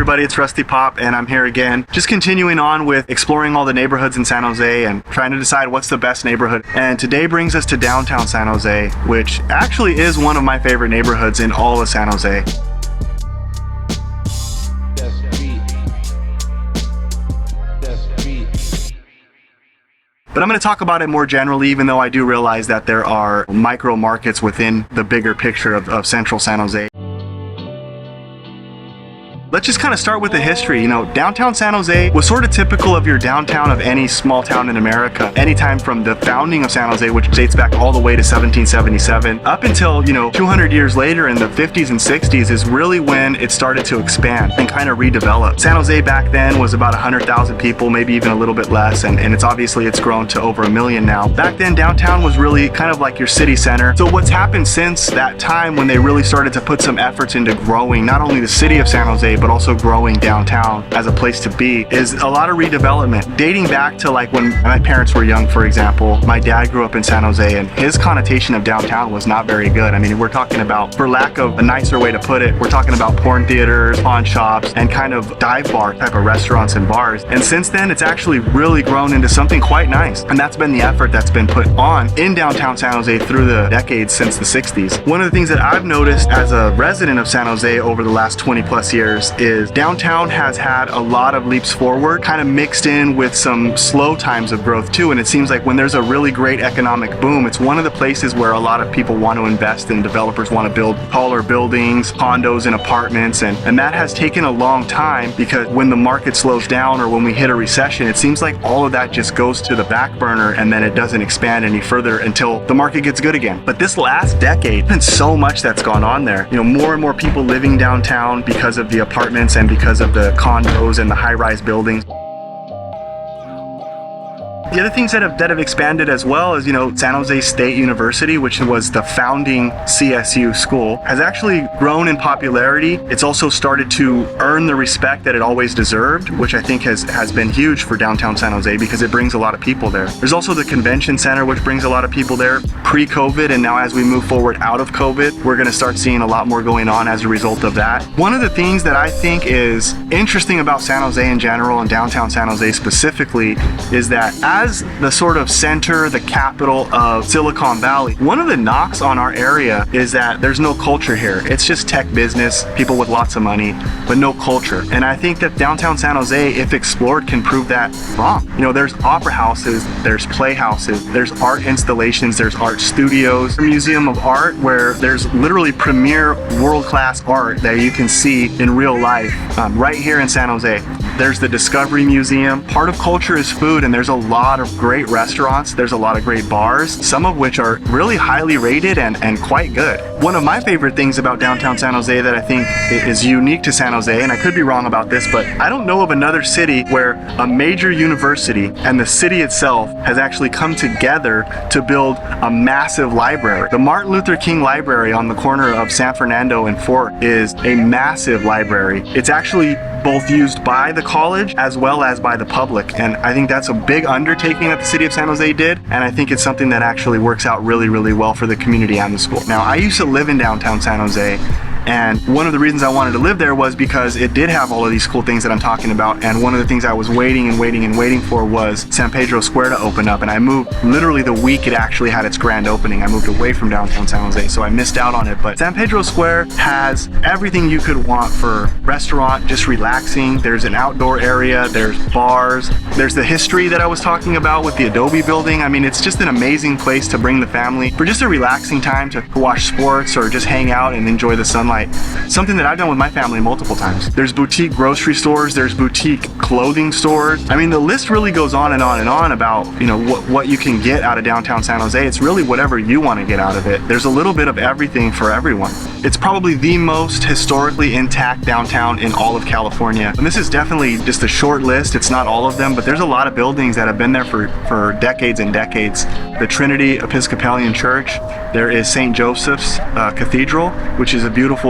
everybody, it's Rusty Paap, and I'm here again. Just continuing on with exploring all the neighborhoods in San Jose and trying to decide what's the best neighborhood. And today brings us to downtown San Jose, which actually is one of my favorite neighborhoods in all of San Jose. But I'm going to talk about it more generally, even though I do realize that there are micro markets within the bigger picture of central San Jose. Let's just kind of start with the history. You know, downtown San Jose was sort of typical of your downtown of any small town in America. Anytime from the founding of San Jose, which dates back all the way to 1777, up until, 200 years later in the 50s and 60s is really when it started to expand and kind of redevelop. San Jose back then was about 100,000 people, maybe even a little bit less, and it's grown to over 1 million now. Back then, downtown was really kind of like your city center. So what's happened since that time when they really started to put some efforts into growing not only the city of San Jose, but also growing downtown as a place to be, is a lot of redevelopment. Dating back to like when my parents were young, for example, my dad grew up in San Jose and his connotation of downtown was not very good. I mean, we're talking about, for lack of a nicer way to put it, we're talking about porn theaters, pawn shops, and kind of dive bar type of restaurants and bars. And since then, it's actually really grown into something quite nice. And that's been the effort that's been put on in downtown San Jose through the decades since the 60s. One of the things that I've noticed as a resident of San Jose over the last 20 plus years is downtown has had a lot of leaps forward, kind of mixed in with some slow times of growth too. And it seems like when there's a really great economic boom, it's one of the places where a lot of people want to invest and developers want to build taller buildings, condos and apartments. And that has taken a long time because when the market slows down or when we hit a recession, it seems like all of that just goes to the back burner and then it doesn't expand any further until the market gets good again. But this last decade, there's been so much that's gone on there. More and more people living downtown because of the apartments and because of the condos and the high-rise buildings. The other things that have expanded as well is, San Jose State University, which was the founding CSU school, has actually grown in popularity. It's also started to earn the respect that it always deserved, which I think has been huge for downtown San Jose because it brings a lot of people there. There's also the convention center, which brings a lot of people there pre-COVID, and now as we move forward out of COVID, we're going to start seeing a lot more going on as a result of that. One of the things that I think is interesting about San Jose in general and downtown San Jose specifically is that as the sort of center, the capital of Silicon Valley, one of the knocks on our area is that there's no culture here. It's just tech business, people with lots of money, but no culture. And I think that downtown San Jose, if explored, can prove that wrong. There's opera houses, there's playhouses, there's art installations, there's art studios, a museum of art where there's literally premier world-class art that you can see in real life right here in San Jose. There's the Discovery Museum. Part of culture is food, and there's a lot of great restaurants. There's a lot of great bars, some of which are really highly rated and quite good. One of my favorite things about downtown San Jose that I think is unique to San Jose, and I could be wrong about this, but I don't know of another city where a major university and the city itself has actually come together to build a massive library. The Martin Luther King Library on the corner of San Fernando and Fort is a massive library. It's actually both used by the college as well as by the public, and I think that's a big undertaking that the city of San Jose did, and I think it's something that actually works out really, really well for the community and the school. Now, I used to live in downtown San Jose, and one of the reasons I wanted to live there was because it did have all of these cool things that I'm talking about, and one of the things I was waiting for was San Pedro Square to open up, and I moved literally the week it actually had its grand opening. I moved away from downtown San Jose, so I missed out on it, but San Pedro Square has everything you could want for restaurant, just relaxing. There's an outdoor area, there's bars, there's the history that I was talking about with the Adobe building. I mean, it's just an amazing place to bring the family for just a relaxing time to watch sports or just hang out and enjoy the sunlight. Something that I've done with my family multiple times. There's boutique grocery stores, there's boutique clothing stores. I mean, the list really goes on and on and on about, what you can get out of downtown San Jose. It's really whatever you want to get out of it. There's a little bit of everything for everyone. It's probably the most historically intact downtown in all of California. And this is definitely just a short list. It's not all of them, but there's a lot of buildings that have been there for decades and decades. The Trinity Episcopalian Church, there is St. Joseph's Cathedral, which is a beautiful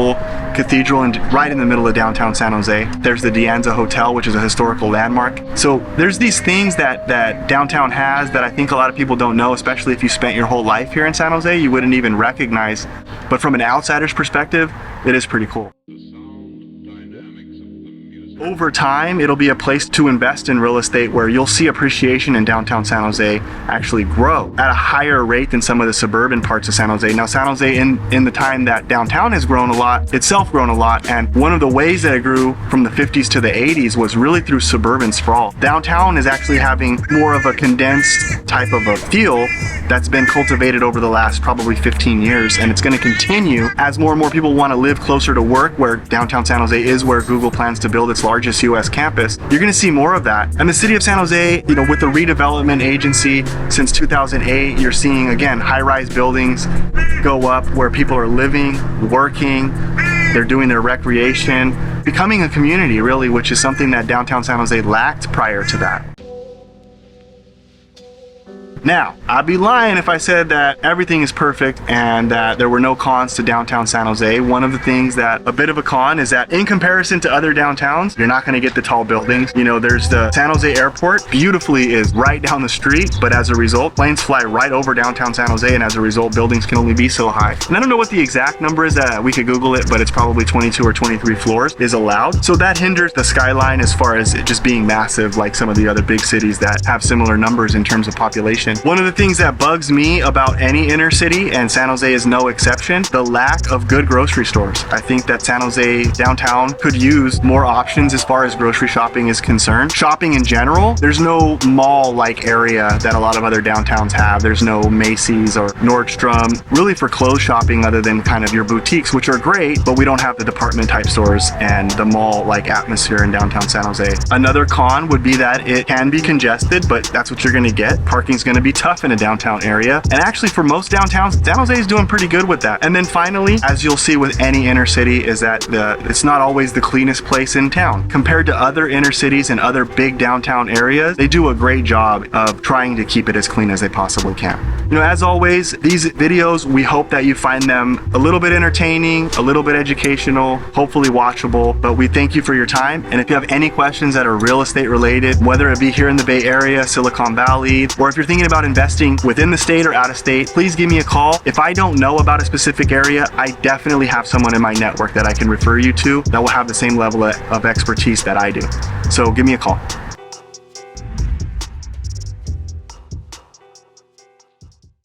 cathedral and right in the middle of downtown San Jose. There's the De Anza Hotel, which is a historical landmark. So there's these things that downtown has that I think a lot of people don't know, especially if you spent your whole life here in San Jose, you wouldn't even recognize. But from an outsider's perspective, it is pretty cool. over time, it'll be a place to invest in real estate where you'll see appreciation in downtown San Jose actually grow at a higher rate than some of the suburban parts of San Jose. Now, San Jose, in the time that downtown has grown a lot, itself grown a lot, and one of the ways that it grew from the 50s to the 80s was really through suburban sprawl. Downtown is actually having more of a condensed type of a feel that's been cultivated over the last probably 15 years, and it's going to continue as more and more people want to live closer to work, where downtown San Jose is where Google plans to build its largest US campus. You're going to see more of that. And the city of San Jose, you know, with the redevelopment agency since 2008, you're seeing, again, high-rise buildings go up where people are living, working, they're doing their recreation, becoming a community, really, which is something that downtown San Jose lacked prior to that. Now, I'd be lying if I said that everything is perfect and that there were no cons to downtown San Jose. One of the things that a bit of a con is that in comparison to other downtowns, you're not going to get the tall buildings. You know, there's the San Jose airport, beautifully is right down the street, but as a result, planes fly right over downtown San Jose, and as a result, buildings can only be so high. And I don't know what the exact number is, we could Google it, but it's probably 22 or 23 floors is allowed. So that hinders the skyline as far as it just being massive like some of the other big cities that have similar numbers in terms of population. One of the things that bugs me about any inner city, and San Jose is no exception, the lack of good grocery stores. I think that San Jose downtown could use more options as far as grocery shopping is concerned. Shopping in general, there's no mall-like area that a lot of other downtowns have. There's no Macy's or Nordstrom, really for clothes shopping other than kind of your boutiques, which are great, but we don't have the department type stores and the mall-like atmosphere in downtown San Jose. Another con would be that it can be congested, but that's what you're gonna get. Parking's gonna be tough in a downtown area, and actually for most downtowns, San Jose is doing pretty good with that. And then finally, as you'll see with any inner city, is that it's not always the cleanest place in town. Compared to other inner cities and other big downtown areas, they do a great job of trying to keep it as clean as they possibly can. You know, as always, these videos, we hope that you find them a little bit entertaining, a little bit educational, hopefully watchable, but we thank you for your time. And if you have any questions that are real estate related, whether it be here in the Bay Area, Silicon Valley, or if you're thinking about investing within the state or out of state, please give me a call. If I don't know about a specific area, I definitely have someone in my network that I can refer you to that will have the same level of expertise that I do. So give me a call.